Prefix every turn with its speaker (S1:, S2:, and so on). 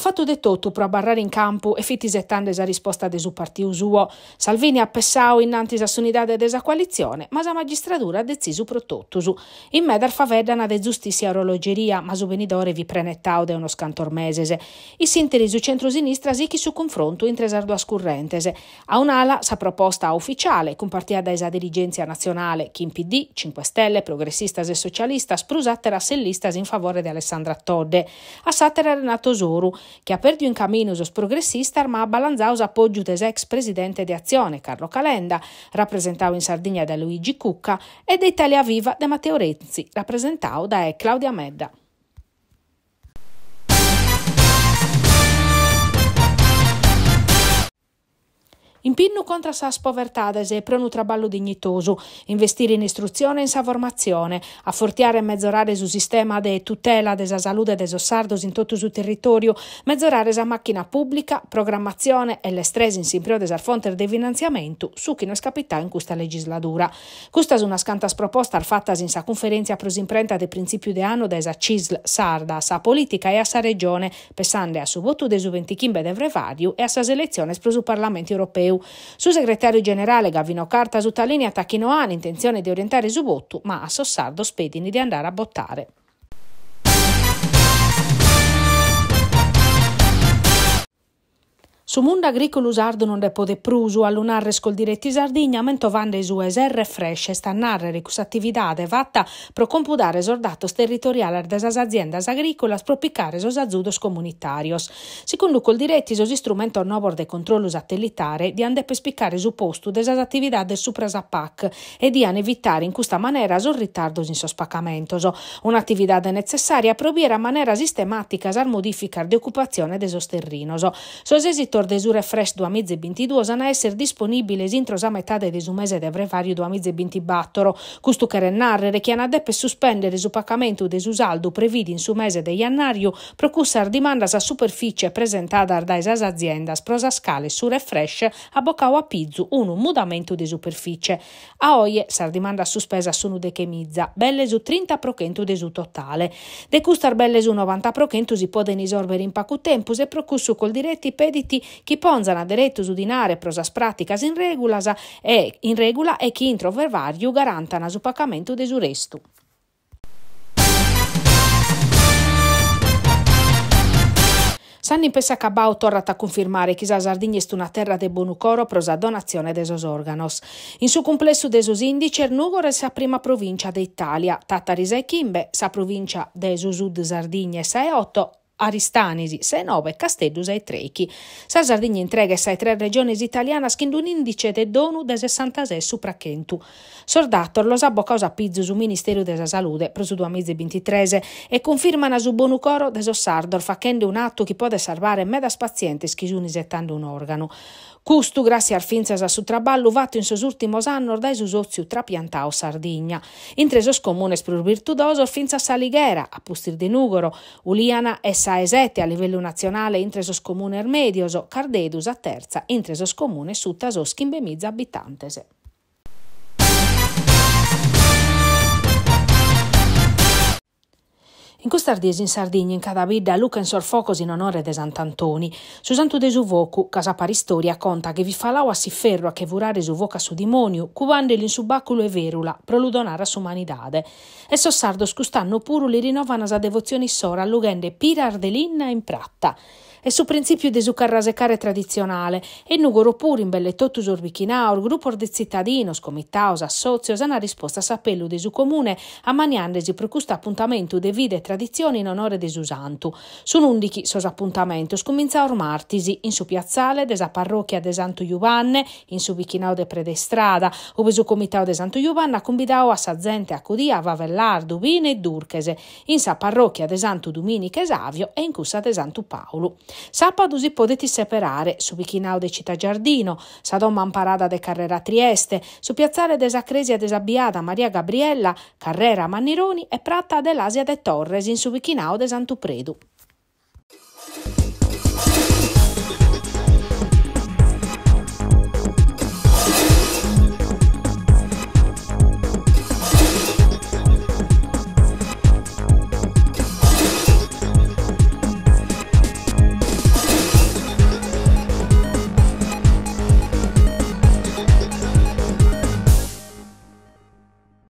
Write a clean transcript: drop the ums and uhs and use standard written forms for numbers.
S1: fatto de tutto per barrare in campo e fitisettando esa risposta de su partiu suo. Salvini appessau innanti a s'unidade desa coalizione, ma sa magistratura ha deciso pro tottusu. In medar faveddana de giustizia orologeria, ma su venidore vi prenettau de uno scantor mesese. I sinteri su centrosinistra sichi su confronto in tresardo ascurrentese. A un'ala sa proposta ufficiale, compartita da esa dirigenza nazionale, chi in PD, 5 Stelle, progressistas e socialistas, prusattera sellistas in favore di Alessandra Todde. A satera Renato Soru, che ha perduto in cammino sos progressistas, ma ha balanzaus appoggio des ex presidente di Azione, Carlo Calenda, rappresentau in Sardegna da Luigi Cucca, e da Italia Viva da Matteo Renzi, rappresentau da Claudia Medda. Impinnu contra sas povertades e pro un traballo dignitoso, investire in istruzione e in sa formazione, affortiare e mezzorare su sistema de tutela de sa salute de sos sardos in tutto su territorio, mezzorare sa macchina pubblica, programmazione e l'estresi in simprio de sar fonte de finanziamento, su chi non scapità in questa legislatura. Questa è una scantas proposta fattas in sa conferenza pros imprenta de principio de anno de sa CISL Sarda, sa politica e a sa regione, pensando a su voto de su 25 de Vrevariu e a sa selezione pro su Parlamento europeo. Su segretario generale Gavino Carta su Talini attacchino ha l'intenzione di orientare su voto, ma a Sossardo spedini di andare a votare. Su mondo agricolo sardo non depode prusu all'unarre scol diretti Sardegna, mento vande su eserre fresce sta narrere questa attività fatta pro computare esordatos territoriale desas aziendas agricolas pro piccare sos azudos comunitarios. Secondo col diretti sos strumento novor de controllo satellitare di ande per spiccare su posto desas attività del suprasapac e di evitare in questa maniera sos ritardos in sospacamentos. Un'attività necessaria pro viere a maniera sistematica sar modificar de occupazione de sos terrinos. Sos esitor de su refresh 2022 sana essere disponibile entro sa metà de su mese de Vrevario 2024. Custu che narrere che hanno deppe sospendere su pagamento de su saldo previdi in su mese de jannario pro cussar dimandas a superficie presentata da esas aziendas prosa scale su refresh a boccao a pizzu un mudamento de superficie. A oie sar dimanda sospesa sono de chemizza, belle su 30% de su totale. De custar belle su 90% si poden isorbere in pacu tempus e pro cussu col diretti pediti chi ponzano aderetto su dinare prosas praticas in regola e chi intro Vrevariu garantano su pagamento de su restu. Sanni Pessacabau torna a confermare che sa Sardegna è una terra de bonucoro pro sa donazione de sos organos. In su complesso de sos indici, Nugor è sa prima provincia d'Italia, Tattarisa e Chimbe, sa provincia de su sud Sardegna e sa 8, Aristanisi, 6-9, Castellus e Trechi. Sa Sardegna entrega ai 3 regioni italiane schind un indice de donu de 66 suprachentu. Sordator lo sa causa pizzo su Ministero della Salute pro su 2023 e confermano su bonucoro de Sossardor facendo un atto che può salvare medas pazientes che sono settando un organo. Custu, grazie al finzas a su traballo fatto in sos ultimos annos dai su soziu trapiantao Sardegna. Intre sos comunes pro virtudoso finza Saligera, a Pustir de Nugoro, Uliana e Saesete a livello nazionale intre sos comune medioso, Cardedus a terza, intre sos comune sutta sos 15.000 abitantese. In costardiesi in Sardegna in cada bidda Luca in sorfocos in onore de Sant'Antoni. Su Santu de Suvocu, casa paristoria, conta che vi falau a Sifferro a che vurare su voca su dimoniu, cuvandeli in subaculo e verula, pro ludonare a sumanidade. E sossardos custanno puru li rinnovano sa devozioni sora, allugende pira ardelinna in pratta. E su principio de su carrasecare tradizionale, e nugoro pure in belle totus orbichinao, gruppo de cittadinos, comitaos, assozios, hanno risposto a s'appello de su comune a maniandesi per questo appuntamento de vide e tradizioni in onore de su santu. Sono undichi sos appuntamentos, comincia ormartisi in su piazzale de sa parrocchia de Santo Giovanne, in su vichinao de Predestrada, ove su comitao de Santo Giovanna convidao a sa gente accudia a Vavellar, Duvine e Durchese, in sa parrocchia de Santo Dominica Esavio e in cussa de Santo Paolo. Sabato si potete separare su vichinao de Città Giardino, sa Doma Amparada de Carrera Trieste, su piazzale de Sacresia de Sabbiada Maria Gabriella, Carrera Mannironi e Pratta dell'Asia de Torres in su vichinao de Santo Predu.